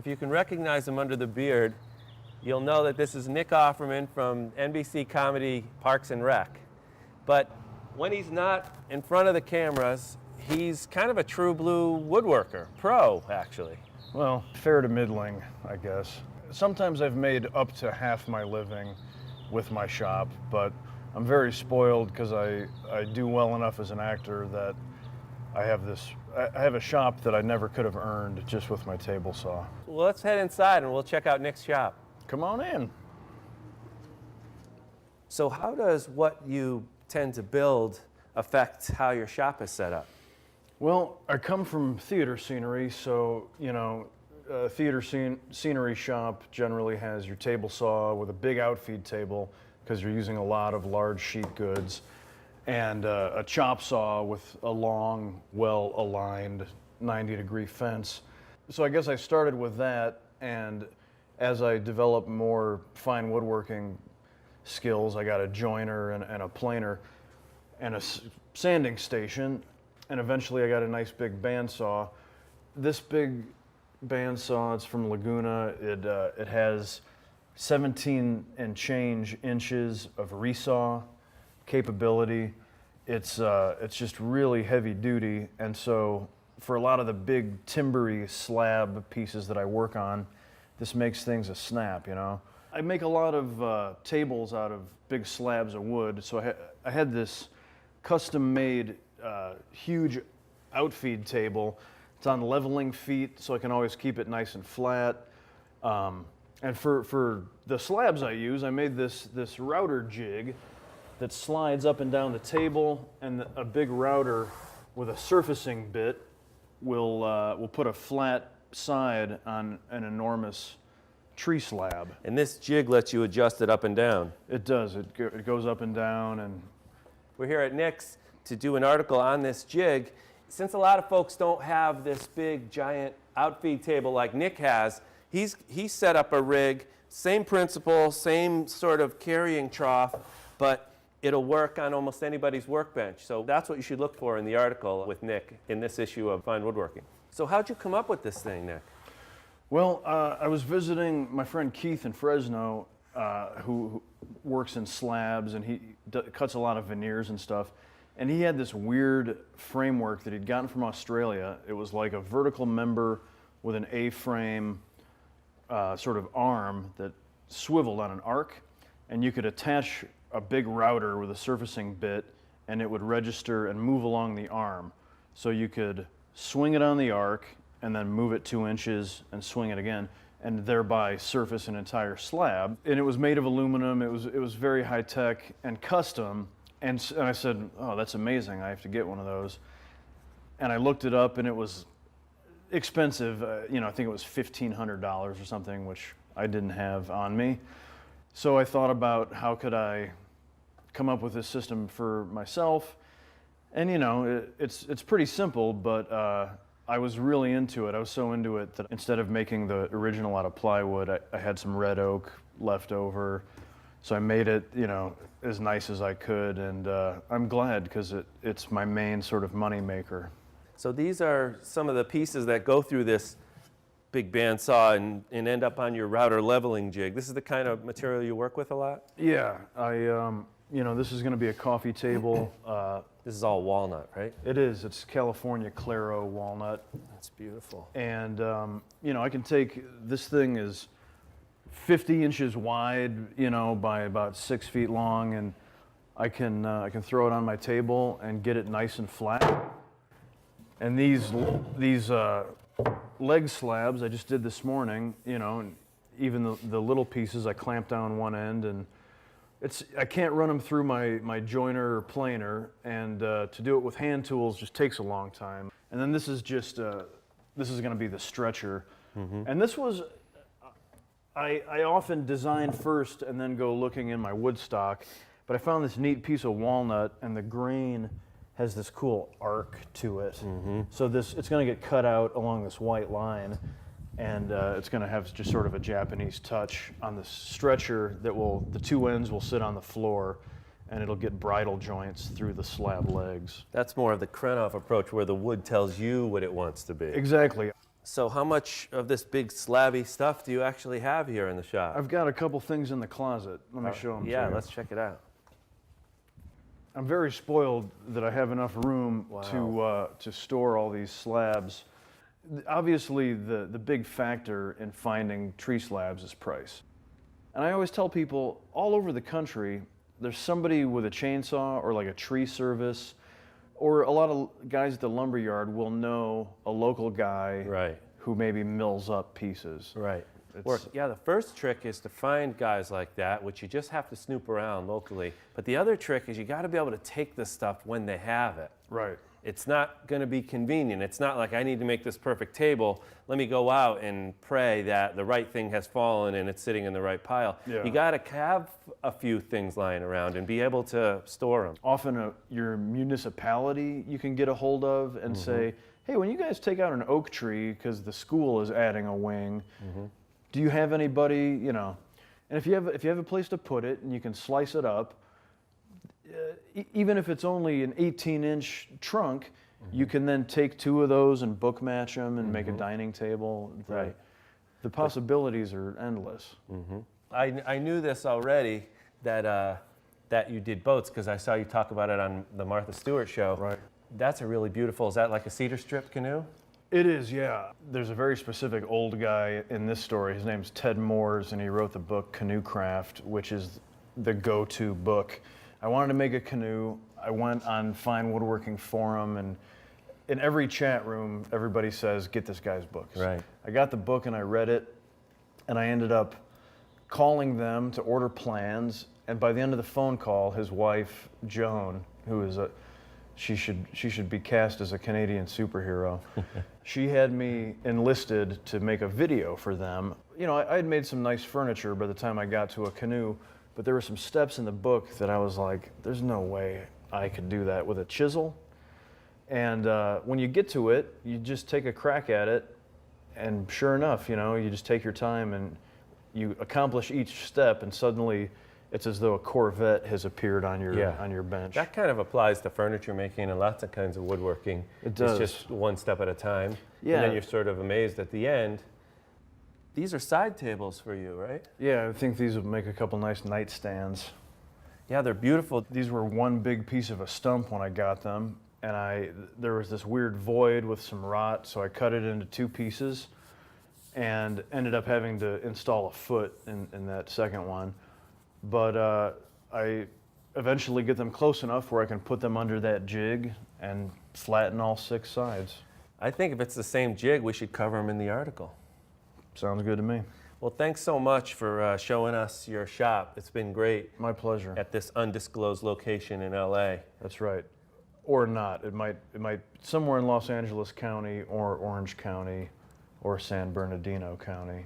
If you can recognize him under the beard, you'll know that this is Nick Offerman from NBC comedy Parks and Rec. But when he's not in front of the cameras, he's kind of a true blue woodworker, pro actually. Well, fair to middling, I guess. Sometimes I've made up to half my living with my shop, but I'm very spoiled because I do well enough as an actor that I have a shop that I never could have earned just with my table saw. Well, let's head inside and we'll check out Nick's shop. Come on in. So how does what you tend to build affect how your shop is set up? Well, I come from theater scenery, so, a theater scenery shop generally has your table saw with a big outfeed table because you're using a lot of large sheet goods, and a chop saw with a long, well-aligned 90-degree fence. So I guess I started with that, and as I developed more fine woodworking skills, I got a joiner and a planer and a sanding station, and eventually I got a nice big bandsaw. This big bandsaw, it's from Laguna. It has 17 and change inches of resaw capability. It's just really heavy duty, and so for a lot of the big timbery slab pieces that I work on, this makes things a snap, I make a lot of tables out of big slabs of wood, so I had this custom-made huge outfeed table. It's on leveling feet, so I can always keep it nice and flat. And for the slabs I use, I made this router jig that slides up and down the table, and a big router with a surfacing bit will put a flat side on an enormous tree slab. And this jig lets you adjust it up and down. It does. It goes up and down. And we're here at Nick's to do an article on this jig. Since a lot of folks don't have this big giant outfeed table like Nick has, he's set up a rig, same principle, same sort of carrying trough, but it'll work on almost anybody's workbench. So that's what you should look for in the article with Nick in this issue of Fine Woodworking. So how'd you come up with this thing, Nick? Well, I was visiting my friend Keith in Fresno, who works in slabs, and he cuts a lot of veneers and stuff. And he had this weird framework that he'd gotten from Australia. It was like a vertical member with an A-frame sort of arm that swiveled on an arc, and you could attach a big router with a surfacing bit, and it would register and move along the arm. So you could swing it on the arc and then move it 2 inches and swing it again, and thereby surface an entire slab. And it was made of aluminum. It was very high tech and custom. And I said, oh, that's amazing. I have to get one of those. And I looked it up, and it was expensive. I think it was $1,500 or something, which I didn't have on me. So I thought about how could I come up with this system for myself. And it's pretty simple, but I was really into it. I was so into it that instead of making the original out of plywood, I had some red oak left over. So I made it, as nice as I could, and I'm glad because it's my main sort of money maker. So these are some of the pieces that go through this big bandsaw and end up on your router leveling jig. This is the kind of material you work with a lot? Yeah, this is going to be a coffee table. This is all walnut, right? It is. It's California Claro walnut. That's beautiful. And I can take, this thing is 50 inches wide, by about 6 feet long, and I can throw it on my table and get it nice and flat. And these leg slabs I just did this morning, and even the little pieces I clamp down one end, and I can't run them through my joiner or planer, and to do it with hand tools just takes a long time. And then this is just this is going to be the stretcher, and this was. I often design first and then go looking in my wood stock, but I found this neat piece of walnut, and the grain has this cool arc to it. So it's going to get cut out along this white line, and it's going to have just sort of a Japanese touch on the stretcher the 2 ends will sit on the floor, and it'll get bridle joints through the slab legs. That's more of the Krenov approach where the wood tells you what it wants to be. Exactly. So how much of this big slabby stuff do you actually have here in the shop? I've got a couple things in the closet. Let me show them to Yeah, you. let's check it out. I'm very spoiled that I have enough room to store all these slabs. Obviously, the big factor in finding tree slabs is price. And I always tell people all over the country, there's somebody with a chainsaw or like a tree service, or a lot of guys at the lumber yard will know a local guy who maybe mills up pieces. Right. Yeah, the first trick is to find guys like that, which you just have to snoop around locally. But the other trick is you got to be able to take the stuff when they have it. Right. It's not going to be convenient. It's not like I need to make this perfect table. Let me go out and pray that the right thing has fallen and it's sitting in the right pile. Yeah. You got to have a few things lying around and be able to store them. Often your municipality you can get a hold of and say, hey, when you guys take out an oak tree because the school is adding a wing, do you have anybody, you know? And if you have a place to put it and you can slice it up, even if it's only an 18-inch trunk, you can then take two of those and book match them and make a dining table. The possibilities are endless. I knew this already, that you did boats, because I saw you talk about it on the Martha Stewart show. Right. That's a really beautiful, is that like a cedar strip canoe? It is, yeah. There's a very specific old guy in this story. His name's Ted Moores, and he wrote the book Canoe Craft, which is the go-to book. I wanted to make a canoe. I went on Fine Woodworking Forum, and in every chat room, everybody says, get this guy's books. Right. I got the book and I read it, and I ended up calling them to order plans, and by the end of the phone call, his wife, Joan, who is she should be cast as a Canadian superhero. She had me enlisted to make a video for them. You know, I had made some nice furniture by the time I got to a canoe, but there were some steps in the book that I was like, there's no way I could do that with a chisel. And when you get to it, you just take a crack at it, and sure enough, you know, you just take your time and you accomplish each step, and suddenly it's as though a Corvette has appeared on your bench. That kind of applies to furniture making and lots of kinds of woodworking. It does. It's just one step at a time. Yeah. And then you're sort of amazed at the end. These are side tables for you, right? Yeah, I think these would make a couple nice nightstands. Yeah, they're beautiful. These were one big piece of a stump when I got them, and there was this weird void with some rot, so I cut it into two pieces and ended up having to install a foot in that second one. But I eventually get them close enough where I can put them under that jig and flatten all six sides. I think if it's the same jig, we should cover them in the article. Sounds good to me. Well, thanks so much for showing us your shop. It's been great. My pleasure. At this undisclosed location in LA. That's right. Or not. It might somewhere in Los Angeles County or Orange County or San Bernardino County.